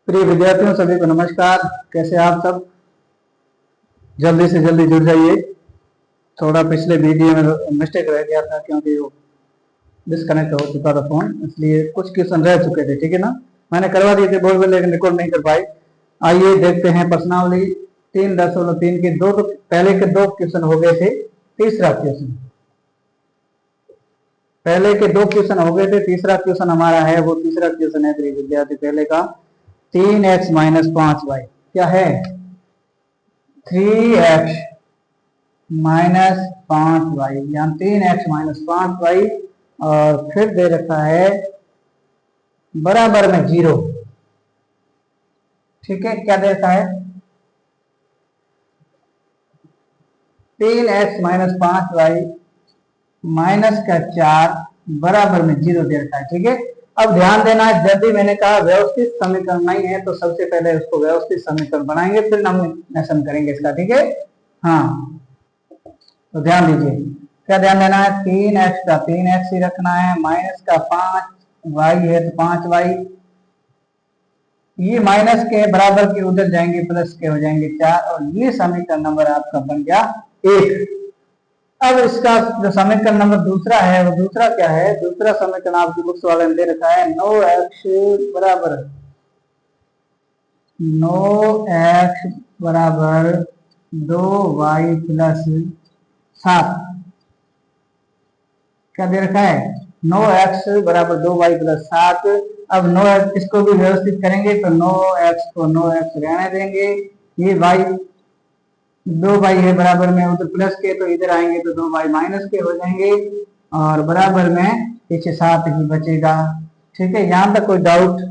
प्रिय विद्यार्थियों सभी को नमस्कार। कैसे आप सब? जल्दी से जल्दी जुड़ जाइए। थोड़ा पिछले वीडियो में मिस्टेक रह गया था क्योंकि वो डिस्कनेक्ट हो चुका था फोन, इसलिए कुछ क्वेश्चन रह चुके थे। ठीक है ना, मैंने करवा दिए थे बोर्ड में लेकिन रिकॉर्ड नहीं कर पाई। आइए देखते हैं प्रश्नावली 3.3 के दो, पहले के दो क्वेश्चन हो गए थे। तीसरा क्वेश्चन, पहले के दो क्वेश्चन हो गए थे, तीसरा क्वेश्चन हमारा है वो तीसरा क्वेश्चन है प्रिय विद्यार्थी पहले का 3x-5y क्या है? 3x-5y या 3x-5y और फिर दे रखा है बराबर में 0। ठीक है, क्या दे रखा है? 3x-5y माइनस का 4 बराबर में 0 दे रखा है। ठीक है, अब ध्यान देना है, जब भी मैंने कहा व्यवस्थित समीकरण नहीं है तो सबसे पहले उसको व्यवस्थित समीकरण बनाएंगे, फिर नॉमिनेशन करेंगे इसका। ठीक है, हाँ तो ध्यान दीजिए, क्या ध्यान देना है? 3x का 3x ही रखना है, माइनस का 5y है तो 5y, ये माइनस के बराबर के उधर जाएंगे प्लस के हो जाएंगे 4 और ये समीकरण नंबर आपका बन गया 1। अब इसका जो समीकरण नंबर दूसरा है वो दूसरा क्या है? दूसरा समीकरण आपकी बुक्स वाले ने दे रखा है 9x बराबर 2y प्लस 7। क्या दे रखा है? 9x बराबर 2y प्लस 7। अब 9x इसको भी व्यवस्थित करेंगे तो 9x को 9x रहने देंगे, ये y 2y है बराबर में उधर प्लस के तो इधर आएंगे तो 2y माइनस के हो जाएंगे और बराबर में पीछे 7 ही बचेगा। ठीक है, यहां तक कोई डाउट?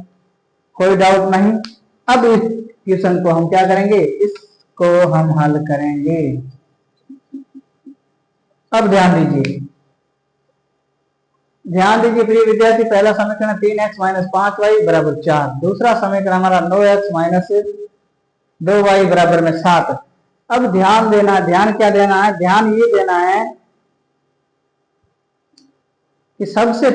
कोई डाउट नहीं। अब इस क्वेश्चन को हम क्या करेंगे? इसको हम हल करेंगे। अब ध्यान दीजिए, ध्यान दीजिए प्रिय विद्यार्थी, पहला समीकरण 3x-5y बराबर 4, दूसरा समीकरण हमारा 9x माइनस 2y बराबर में 7। अब ध्यान देना, ध्यान क्या देना है? ध्यान ये देना है कि सबसे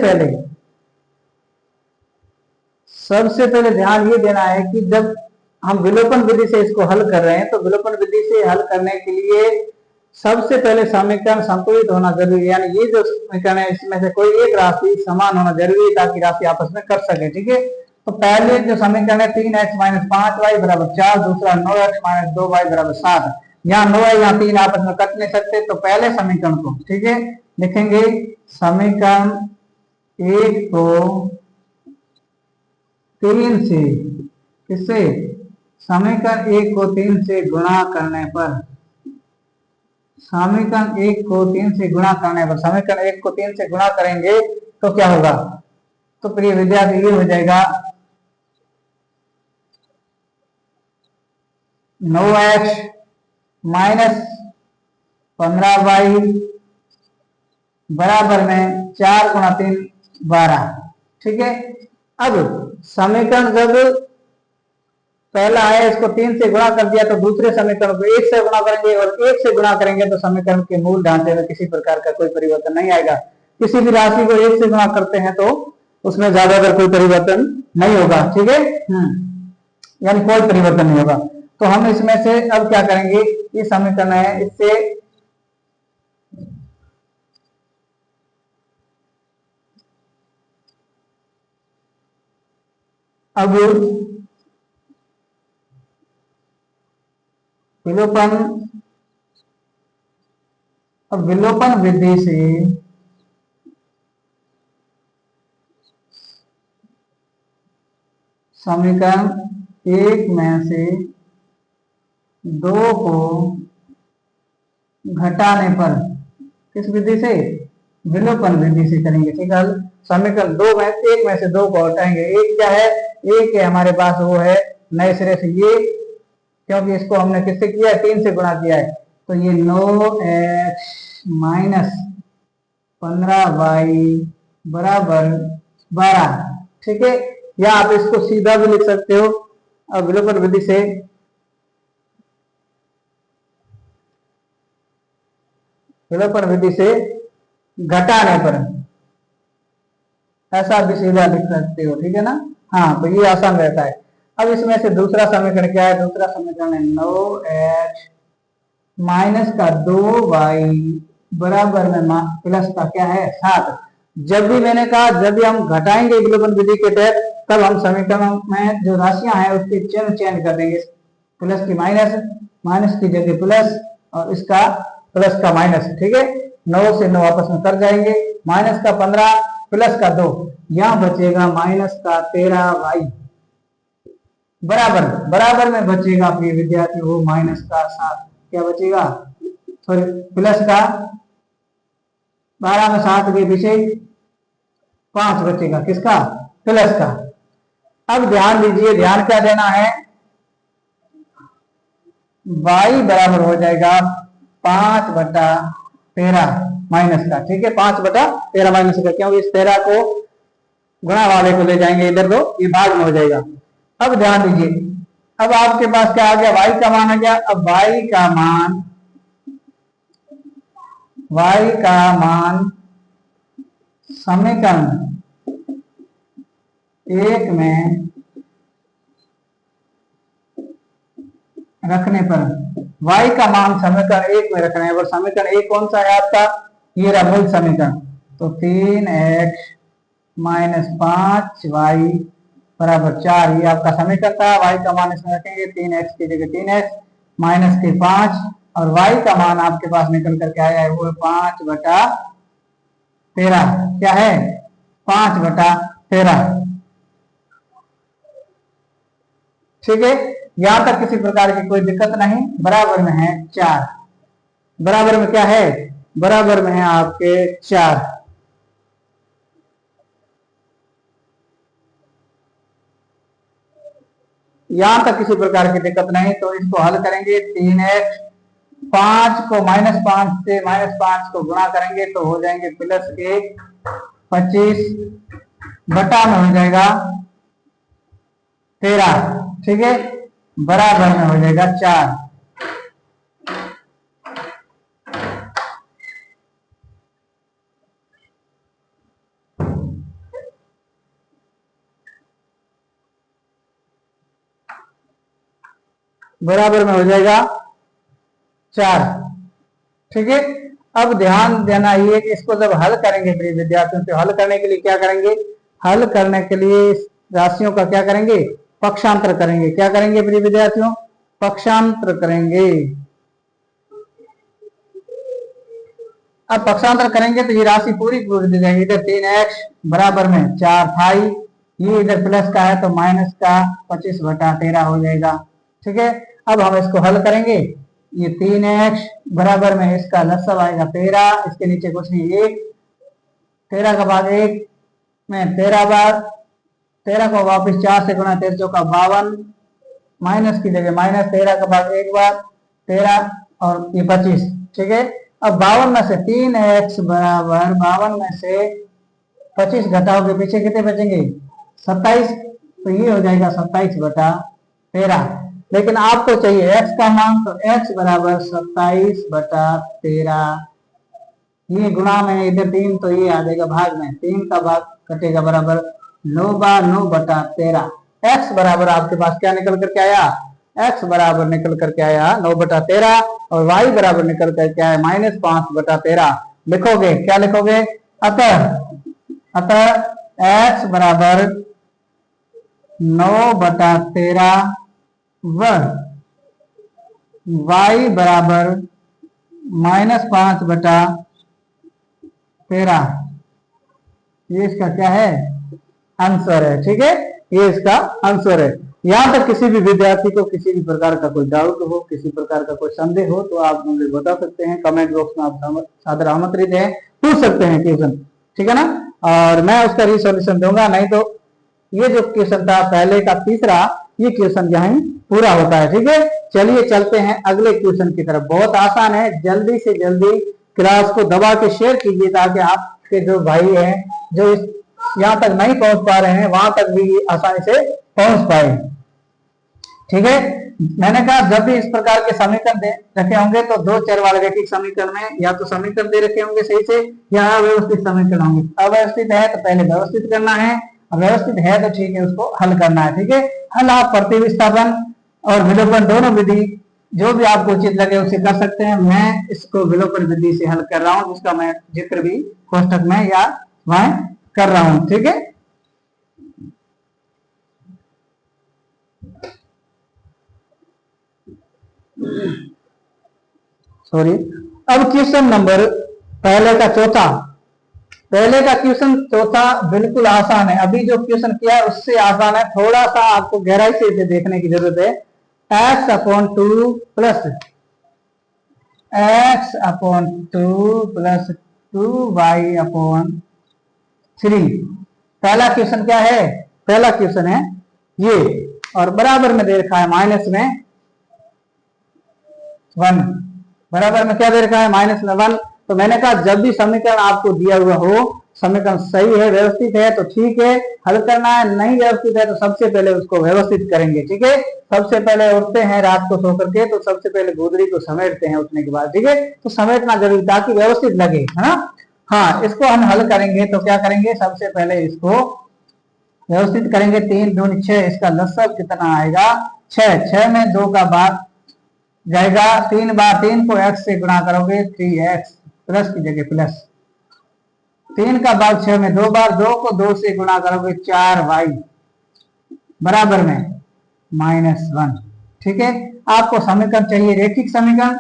पहले ध्यान ये देना है कि जब हम विलोपन विधि से इसको हल कर रहे हैं तो विलोपन विधि से हल करने के लिए सबसे पहले समीकरण संतुलित होना जरूरी है, यानी ये जो समीकरण है इसमें से कोई एक राशि समान होना जरूरी है ताकि राशि आपस में कट सके। ठीक है, तो पहले जो समीकरण है 3x-5y बराबर 4, दूसरा 9x माइनस 2y बराबर 7। यहाँ 9 है, यहाँ 3 आपस में कट नहीं सकते, तो पहले समीकरण को ठीक है लिखेंगे, समीकरण 1 को 3 से, किससे? समीकरण 1 को 3 से गुणा करने पर, समीकरण 1 को 3 से गुणा करने पर, समीकरण 1 को 3 से गुणा करेंगे तो क्या होगा? तो प्रिय विद्यार्थी ये हो जाएगा 9x माइनस 15y बराबर में 4 गुणा 3 12। ठीक है, अब समीकरण जब पहला है इसको 3 से गुणा कर दिया तो दूसरे समीकरण को 1 से गुणा करेंगे और 1 से गुणा करेंगे तो समीकरण के मूल ढांचे में किसी प्रकार का कोई परिवर्तन नहीं आएगा। किसी भी राशि को 1 से गुणा करते हैं तो उसमें ज्यादातर कोई परिवर्तन नहीं होगा। ठीक है, यानी कोई परिवर्तन नहीं होगा। तो हम इसमें से अब क्या करेंगे? ये समीकरण है, इससे अब विलोपन विधि से समीकरण 1 में से 2 को घटाने पर, किस विधि से? विलोपन विधि से करेंगे। ठीक है, समीकरण 2 में 1 में से 2 को हटाएंगे। एक क्या है? एक है हमारे पास, वो है नए सिरे से ये, क्योंकि इसको हमने किससे किया है? 3 से गुणा किया है, तो ये 9x माइनस 15y बराबर 12। ठीक है, या आप इसको सीधा भी लिख सकते हो। अब विलोपन विधि से घटाने पर ऐसा भी सीधा लिख सकते हो। ठीक है ना, हाँ तो ये आसान रहता है। अब इसमें से दूसरा समीकरण क्या है? दूसरा समीकरण है 9x माइनस का 2y बराबर में प्लस का क्या है 7। जब भी मैंने कहा जब भी हम घटाएंगे विलोपन विधि के तहत तब हम समीकरण में जो राशियां हैं उसके चिन्ह चेंज कर देंगे। प्लस की माइनस, माइनस की जगह प्लस और इसका प्लस का माइनस। ठीक है, 9 से 9 आपस में कर जाएंगे। माइनस का 15 प्लस का 2, यहां बचेगा माइनस का 13y बराबर बराबर में बचेगा प्रिय विद्यार्थी वो माइनस का 7। क्या बचेगा? सॉरी, प्लस का 12 में 7 के पीछे 5 बचेगा। किसका? प्लस का। अब ध्यान दीजिए, ध्यान क्या देना है? y बराबर हो जाएगा 5/13 माइनस का। ठीक है, 5/13 माइनस का, क्योंकि इस 13 को गुणा वाले को ले जाएंगे इधर तो ये भाग में हो जाएगा। अब ध्यान दीजिए, अब आपके पास क्या आ गया? y का मान आ गया। अब y का मान समीकरण 1 में रखने पर y का मान समीकरण 1 में रखना है। और समीकरण 1 कौन सा है आपका? ये रहा मूल समीकरण। तो 3x माइनस 5y बराबर 4, ये आपका समीकरण था। y का मान इसमें रखेंगे, 3x की जगह 3x माइनस के 5 और y का मान आपके पास निकल करके आया है वो 5/13। क्या है? 5/13। ठीक है, यहां तक किसी प्रकार की कोई दिक्कत नहीं। बराबर में है 4। बराबर में क्या है? बराबर में है आपके 4। यहां तक किसी प्रकार की दिक्कत नहीं। तो इसको हल करेंगे। 3x 5 को -5 से -5 को गुणा करेंगे तो हो जाएंगे +1 25 बटा में हो जाएगा 13। ठीक है, बराबर में हो जाएगा 4। बराबर में हो जाएगा 4। ठीक है, अब ध्यान देना ये कि इसको जब हल करेंगे प्रिय विद्यार्थियों, तो हल करने के लिए क्या करेंगे? हल करने के लिए राशियों का क्या करेंगे? पक्षांतर करेंगे। क्या करेंगे प्रिय विद्यार्थियों? पक्षांतर करेंगे। अब पक्षांतर करेंगे तो ये राशि पूरी पूरी दे जाएंगे। इधर 3x बराबर में 4 था, ये इधर प्लस का है तो माइनस का 25/13 हो जाएगा। ठीक है, अब हम इसको हल करेंगे। ये 3x बराबर में इसका लसाव आएगा 13, इसके नीचे कुछ नहीं 1, 13 का भाग 1 में 13 बार, 13 को वापस 4 से गुणा 13 चौका 52, माइनस की जगह माइनस, 13 का भाग 1 बार 13 और ये 25। ठीक है, अब 52 में से 3x बराबर 52 में से 25 घटाओ के पीछे कितने बचेंगे? 27। तो ये हो जाएगा 27/13। लेकिन आपको चाहिए x का मान, तो x बराबर 27/13। ये गुणा में इधर 3 तो ये आ जाएगा भाग में, 3 का भाग कटेगा बराबर 9/9/13। x बराबर आपके पास क्या निकल करके आया? x बराबर निकल करके आया 9/13 और y बराबर निकल करके आया -5/13। लिखोगे क्या? लिखोगे अतः x बराबर 9/13 व y बराबर -5/13। ये इसका क्या है? आंसर है। ठीक है, ये इसका आंसर है। यहां तक किसी भी विद्यार्थी को किसी भी प्रकार का कोई डाउट हो, किसी प्रकार का कोई संदेह हो तो आप मुझे बता सकते हैं। कमेंट बॉक्स में आप सादर आमंत्रित हैं, पूछ सकते हैं क्वेश्चन। ठीक है ना, और मैं उसका रिसोल्यूशन दूंगा। नहीं तो ये जो क्वेश्चन था पहले का तीसरा, ये क्वेश्चन यहीं पूरा होता है। ठीक है, चलिए चलते हैं अगले क्वेश्चन की तरफ। बहुत आसान है, जल्दी से जल्दी क्लास को दबा के शेयर कीजिए ताकि आपके जो भाई हैं जो यहाँ तक नहीं पहुंच पा रहे हैं वहां तक भी आसानी से पहुंच पाए। ठीक है, मैंने कहा जब भी इस प्रकार के समीकरण दे रखे होंगे तो दो चर वाले रैखिक समीकरण में या तो समीकरण दे रखे होंगे सही से या अव्यवस्थित समीकरण होंगे। अव्यवस्थित है तो पहले व्यवस्थित करना है व्यवस्थित है तो ठीक है, उसको हल करना है। ठीक है, हल आप प्रतिस्थापन और विलोपन दोनों विधि जो भी आपको उचित लगे उसे कर सकते हैं। मैं इसको विलोपन विधि से हल कर रहा हूं, जिसका मैं जिक्र भी कोष्टक में या वहां कर रहा हूं। ठीक है, सॉरी। अब क्वेश्चन नंबर पहले का क्वेश्चन चौथा बिल्कुल आसान है। अभी जो क्वेश्चन किया है उससे आसान है, थोड़ा सा आपको गहराई से इसे देखने की जरूरत है। x/2 plus x/2 plus 2y/3 पहला क्वेश्चन क्या है? पहला क्वेश्चन है ये, और बराबर में दे रखा है माइनस में 1। बराबर में क्या दे रखा है? माइनस में 1। तो मैंने कहा जब भी समीकरण आपको दिया हुआ हो, समीकरण सही है, व्यवस्थित है तो ठीक है, हल करना है। नहीं व्यवस्थित है तो सबसे पहले उसको व्यवस्थित करेंगे। ठीक है, सबसे पहले उठते हैं रात को सो करके तो सबसे पहले गोदरी को समेटते हैं उठने के बाद। ठीक है, तो समेटना जरूरी ताकि व्यवस्थित लगे, है ना। हाँ, इसको हम हल करेंगे तो क्या करेंगे? सबसे पहले इसको व्यवस्थित करेंगे। 3 दूनी 6, इसका लसागु कितना आएगा? 6 में 2 का बार जाएगा। 3 बार 3 को x से गुणा करोगे 3x प्लस की जगह प्लस। 3 का भाग 6 में 2 बार, 2 को 2 से गुणा करोगे 4y बराबर में -1। ठीक है, आपको समीकरण चाहिए रेखिक समीकरण,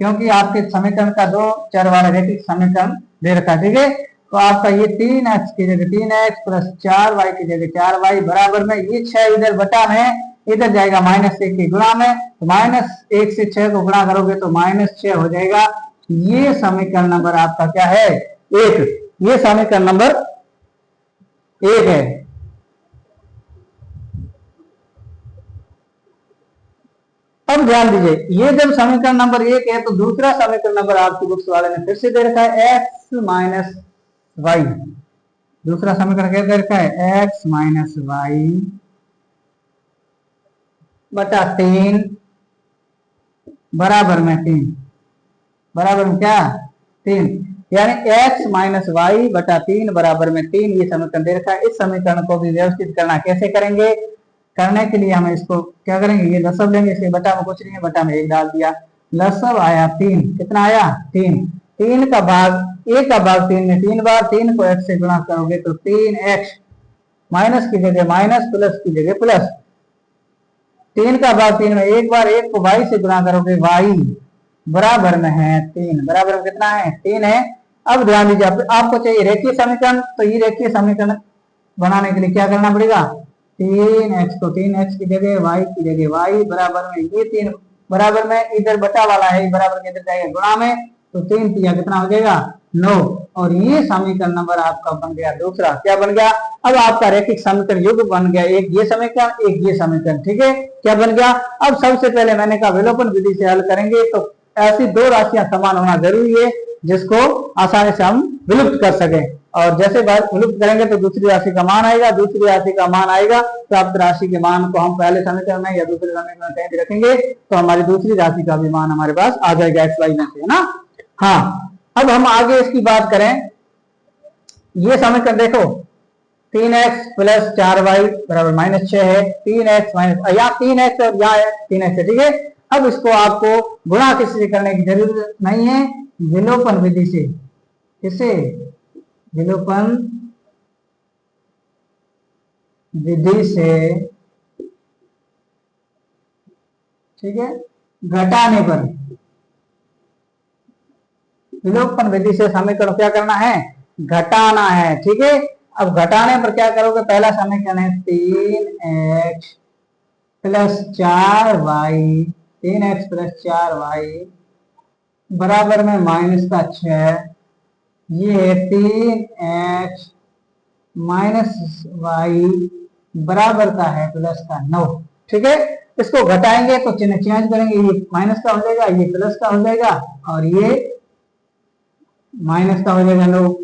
क्योंकि आपके समीकरण का 2 चर वाला रेखिक समीकरण दे रखा है। ठीक है, तो आपका ये 3x की जगह 3x प्लस 4y की जगह 4y बराबर में ये 6 इधर बटा में इधर जाएगा -1 के गुणा में, तो -1 से 6 को गुणा करोगे तो -6 हो जाएगा। ये समीकरण नंबर आपका क्या है? 1। ये समीकरण नंबर 1 है। अब ध्यान दीजिए, ये जब समीकरण नंबर 1 है तो दूसरा समीकरण नंबर आपकी बुक्स वाले ने फिर से दे रखा है x माइनस वाई। दूसरा समीकरण क्या दे रखा है? x माइनस वाई बटा 3 बराबर में 3। बराबर में क्या? 3, यानी x माइनस वाई बटा 3 बराबर में 3। ये समीकरण दे रखा है। इस समीकरण को भी व्यवस्थित करना कैसे करेंगे? करने के लिए हम इसको क्या करेंगे? ये लसब लेंगे, इसके बटा में कुछ नहीं है, बटा में 1 डाल दिया। लसब आया 3। कितना आया? 3। 3 का भाग 1 का भाग 3 में 3 बार, 3 को x से गुणा करोगे तो 3x माइनस की जगह माइनस प्लस की जगह प्लस। 3 का भाग 3 में 1 बार, 1 को y से गुणा करोगे y बराबर में है 3। बराबर में कितना है? 3 है। अब ध्यान दीजिए, आपको चाहिए रेखीय समीकरण, तो ये रेखीय समीकरण बनाने के लिए क्या करना पड़ेगा? 3x को 3x की जगह y की जगह y बराबर में ये 3 बराबर में इधर बटा वाला है, बराबर के इधर जाएगा गुणा में, तो 3 तिया कितना हो जाएगा? 9। और ये समीकरण नंबर आपका बन गया दूसरा। क्या बन गया? अब आपका रैखिक समीकरण युग्म बन गया, एक ये समीकरण एक ये समीकरण। ठीक है, क्या बन गया? अब सबसे पहले मैंने कहा विलोपन विधि से हल करेंगे, तो ऐसी 2 राशियां समान होना जरूरी है जिसको आसानी से हम विलुप्त कर सके। और जैसे विलुप्त करेंगे तो दूसरी राशि का मान आएगा, दूसरी राशि का मान आएगा, प्राप्त राशि के मान को हम पहले समीकरण में या दूसरे समीकरण में कहीं भी रखेंगे तो हमारी दूसरी राशि का भी मान हमारे पास आ जाएगा एक्स वाई में से, है ना। हाँ, अब हम आगे इसकी बात करें। ये समीकरण देखो, 3x प्लस 4y बराबर -6 है। 3x माइनस यहाँ 3x और यहाँ 3x है। ठीक है, अब इसको आपको गुणा किसी करने की जरूरत नहीं है, विलोपन विधि से। किससे? विलोपन विधि से। ठीक है, घटाने पर विलोपन विधि से समीकरण क्या करना है? घटाना है। ठीक है, अब घटाने पर क्या करोगे? पहला समीकरण है 3x plus 4y, 3x plus 4y बराबर में -6। ये 3x माइनस वाई बराबर का है प्लस का 9। ठीक है, इसको घटाएंगे तो चिन्ह चेंज करेंगे, ये माइनस का हो जाएगा, ये प्लस का हो जाएगा और ये माइनस का हो जाएगा 9।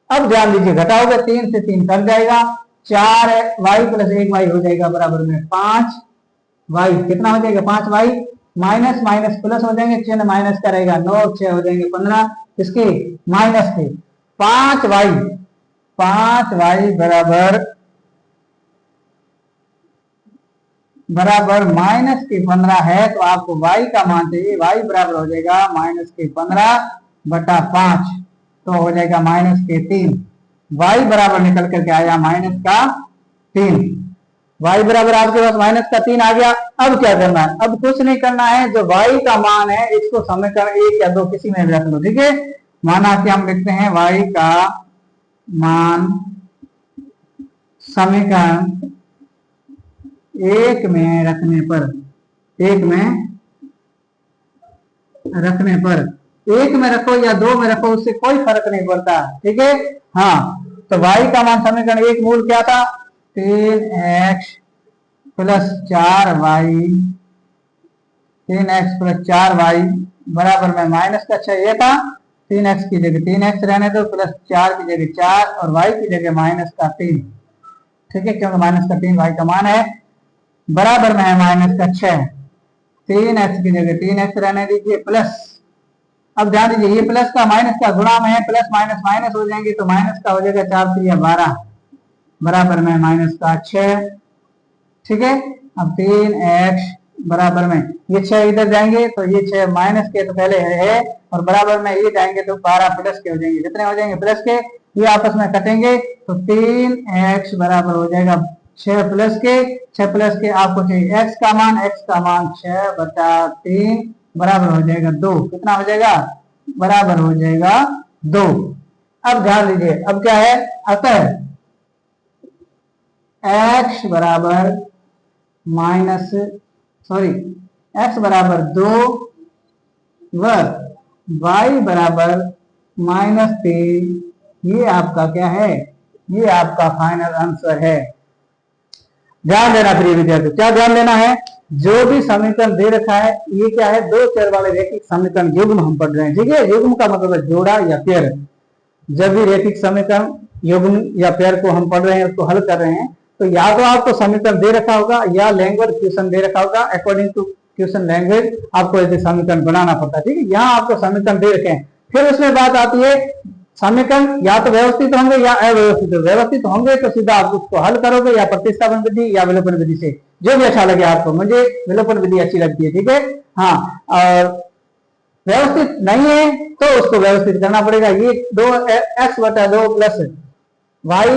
अब ध्यान दीजिए, घटाओगे 3 से 3 कट जाएगा, 4y प्लस 1y हो जाएगा बराबर में 5y। कितना हो जाएगा? 5y। माइनस माइनस प्लस हो जाएंगे, चिन्ह माइनस का रहेगा, 9 6 हो जाएंगे 15, इसके माइनस थे 5y बराबर बराबर माइनस के 15 है, तो आपको y का मान चाहिए। y बराबर हो जाएगा माइनस के 15/5, तो हो जाएगा माइनस के 3। y बराबर निकल करके आया माइनस का 3। y बराबर आपके पास माइनस का 3 आ गया। अब क्या करना है? अब कुछ नहीं करना है, जो y का मान है इसको समीकरण 1 या 2 किसी में भी रख लो, ठीक है। माना कि हम लिखते हैं y का मान समीकरण 1 में रखने पर, 1 में रखो या 2 में रखो, उससे कोई फर्क नहीं पड़ता, ठीक है। हाँ, तो y का मान समीकरण 1 मूल क्या था? 3x plus 4y, 3x plus 4y बराबर में माइनस का 6 ये था। 3x की जगह 3x रहने दो, प्लस 4 की जगह 4 और y की जगह माइनस का 3, ठीक है, क्योंकि माइनस का 3 y का मान है। बराबर में है माइनस का 6, 3x की जगह 3x रहने दीजिए, प्लस, अब ध्यान दीजिए ये प्लस का माइनस का गुणा में है, प्लस माइनस माइनस हो जाएंगे, तो माइनस का हो जाएगा 4 3 12, बराबर में माइनस का 6, ठीक है। अब 3x बराबर में ये 6 इधर जाएंगे, तो ये 6 माइनस के तो पहले है, और बराबर में ये जाएंगे तो 12 प्लस के हो जाएंगे। कितने हो जाएंगे? प्लस के, ये आपस में कटेंगे, तो 3x बराबर हो जाएगा 6 प्लस के, 6 प्लस के आपको चाहिए x का मान, x का मान 6/3 बराबर हो जाएगा 2। कितना हो जाएगा? बराबर हो जाएगा 2। अब ध्यान दीजिए, अब क्या है? अतः x बराबर माइनस x बराबर 2 व y बराबर -3, ये आपका क्या है? ये आपका फाइनल आंसर है। ध्यान देना प्रिय विद्यार्थी, क्या ध्यान देना है? जो भी समीकरण दे रखा है, ये क्या है? दो चर वाले रैखिक समीकरण युग्म हम पढ़ रहे हैं, ठीक है। युग्म का मतलब है जोड़ा या पेयर। जब भी रैखिक समीकरण युग्म या पेयर को हम पढ़ रहे हैं, उसको हल कर रहे हैं, तो या तो आपको समीकरण दे रखा होगा या लैंग्वेज क्वेश्चन दे रखा होगा। अकॉर्डिंग टू क्वेश्चन लैंग्वेज आपको ऐसे समीकरण बनाना पड़ता है, ठीक है। यहाँ आपको समीकरण दे रखे हैं, फिर उसमें बात आती है समीकरण या तो व्यवस्थित होंगे या अव्यवस्थित। व्यवस्थित होंगे तो सीधा आप उसको हल करोगे, या प्रतिस्थापन विधि या विलोपन विधि से, जो भी अच्छा लगे आपको। मुझे विलोपन विधि अच्छी लगती है, ठीक है। हाँ, और व्यवस्थित नहीं है तो उसको व्यवस्थित करना पड़ेगा। ये 2x/2 प्लस y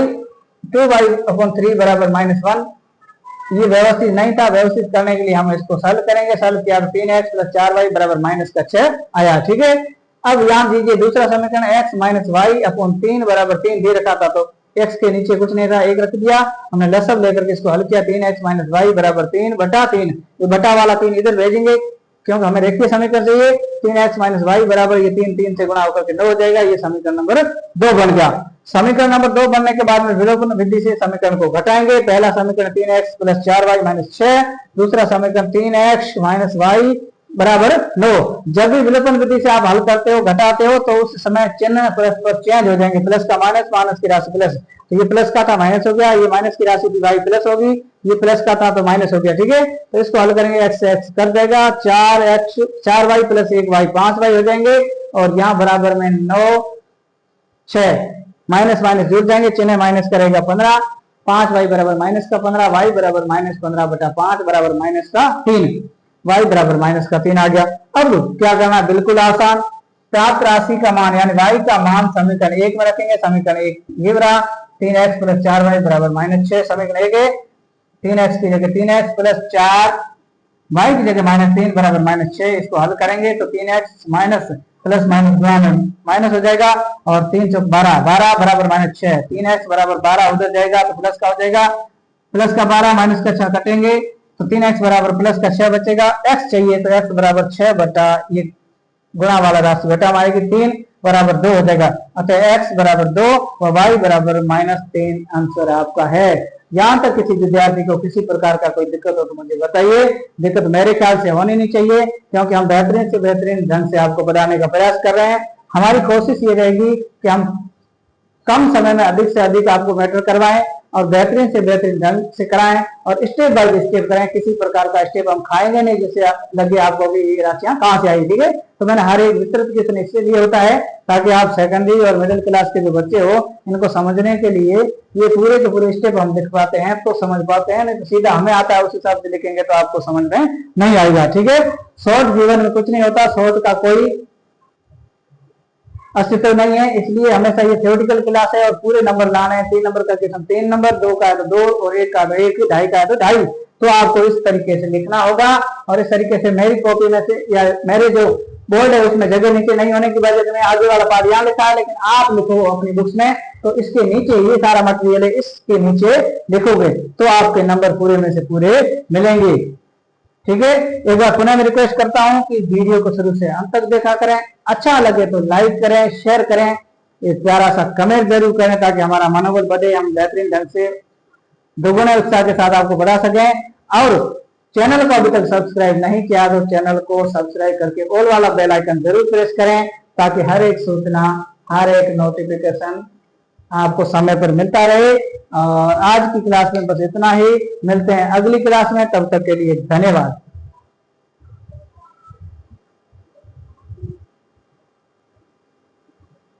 2y/3 बराबर -1, ये व्यवस्थित नहीं था। व्यवस्थित करने के लिए हम इसको सॉल्व करेंगे। सॉल्व किया तो 3x प्लस 4y बराबर -6 आया, ठीक है। अब यहाँ दीजिए दूसरा समीकरण x माइनस वाई अपॉन 3 बराबर 3 दे रखा था, तो x के नीचे कुछ नहीं था, 1 रख दिया हमने, लसब लेकर के इसको हल किया। 3x माइनस वाई बराबर 3/3, ये बटा वाला 3 इधर भेजेंगे क्योंकि हमें रेखीय समीकरण चाहिए। 3x माइनस वाई बराबर ये 3 से गुणा होकर के 9 हो जाएगा। ये समीकरण नंबर 2 बन गया। समीकरण नंबर 2 बनने के बाद में विलोपन विधि से समीकरण को घटाएंगे। पहला समीकरण 3x प्लस 4y माइनस 6, दूसरा समीकरण 3x माइनस वाई बराबर 9। जब भी विलोपन विधि से आप हल करते हो, घटाते हो, तो उस समय चिन्ह परस्पर चेंज हो जाएंगे। प्लस का माइनस, माइनस की राशि प्लस, तो ये प्लस का था माइनस हो गया, ये माइनस की राशि वाई प्लस होगी, ये प्लस का था तो माइनस हो गया, ठीक है। तो इसको हल करेंगे, x से x कर देगा, 4y प्लस 1y 5y हो जाएंगे, और यहाँ बराबर में 9 6 माइनस माइनस जुड़ जाएंगे, चिन्ह माइनस करेगा 15, 5y बराबर माइनस का 15, y बराबर -15/5 बराबर -3, y बराबर -3 आ गया। अब क्या करना? बिल्कुल आसान, प्राप्त राशि का मान यानी y का मान समीकरण 1 में रखेंगे। समीकरण 1 ये रहा 3x प्लस 4y बराबर -6। समीकरण 1 है 3x की जगह 3x प्लस 4 y की जगह -3 बराबर -6। इसको हल करेंगे तो 3x minus plus minus minus हो जाएगा, और 3 चौक 12 बराबर -6। 3x बराबर 12 उधर जाएगा तो प्लस का हो जाएगा, प्लस का 12 माइनस का 6 कटेंगे, तो 3x बराबर प्लस का 6 बचेगा। x चाहिए तो x बराबर 6 बटा ये गुणा वाला राशि बटा में आएगी 3 बराबर 2 हो जाएगा। अतः x बराबर 2 और y बराबर -3 आंसर आपका है। यहाँ तक किसी विद्यार्थी को किसी प्रकार का कोई दिक्कत हो तो मुझे बताइए। दिक्कत मेरे ख्याल से होनी नहीं चाहिए, क्योंकि हम बेहतरीन से बेहतरीन ढंग से आपको पढ़ाने का प्रयास कर रहे हैं। हमारी कोशिश ये रहेगी कि हम कम समय में अधिक से अधिक आपको मैटर करवाएं, और बेहतरीन से बेहतरीन ढंग से कराएं और स्टेप बाय स्टेप करें। किसी प्रकार का स्टेप हम खाएंगे नहीं जिससे लगे आपको भी ये राशियां कहां से आई, ठीक है। तो मैंने हर एक विस्तृत क्वेश्चन इसलिए होता है ताकि आप सेकेंडरी और मिडिल क्लास के जो बच्चे हो इनको समझने के लिए ये पूरे के पूरे स्टेप हम लिख पाते हैं तो समझ पाते हैं, नहीं तो सीधा हमें आता है उस हिसाब से लिखेंगे तो आपको समझ में नहीं आएगा, ठीक है। शॉर्ट जीवन में कुछ नहीं होता, शॉर्ट का कोई अस्तित्व नहीं है, इसलिए हमेशा ये थ्योरेटिकल क्लास है और पूरे नंबर लाने हैं। 3 नंबर का क्वेश्चन 3 नंबर, 2 का है तो 2 और 1 का तो 1, 2.5 का है तो 2.5। तो आपको इस तरीके से लिखना होगा और इस तरीके से मेरी कॉपी में से या मेरे जो बोर्ड है उसमें जगह नीचे नहीं होने की वजह से मैं आगे वाला पार्ट यहाँ लिखा है, लेकिन आप लिखो अपनी बुक्स में तो इसके नीचे ये सारा मटेरियल है, इसके नीचे लिखोगे तो आपके नंबर पूरे में से पूरे मिलेंगे, ठीक है। एक बार पुनः मैं रिक्वेस्ट करता हूं कि वीडियो को शुरू से अंत तक देखा करें, अच्छा लगे तो लाइक करें, शेयर करें, एक प्यारा सा कमेंट जरूर करें ताकि हमारा मनोबल बढ़े, हम बेहतरीन ढंग से दोगुने उत्साह के साथ आपको बढ़ा सकें। और चैनल को अभी तक सब्सक्राइब नहीं किया तो चैनल को सब्सक्राइब करके ऑल वाला बेल आइकन जरूर प्रेस करें ताकि हर एक सूचना, हर एक नोटिफिकेशन आपको समय पर मिलता रहे। और आज की क्लास में बस इतना ही, मिलते हैं अगली क्लास में, तब तक के लिए धन्यवाद।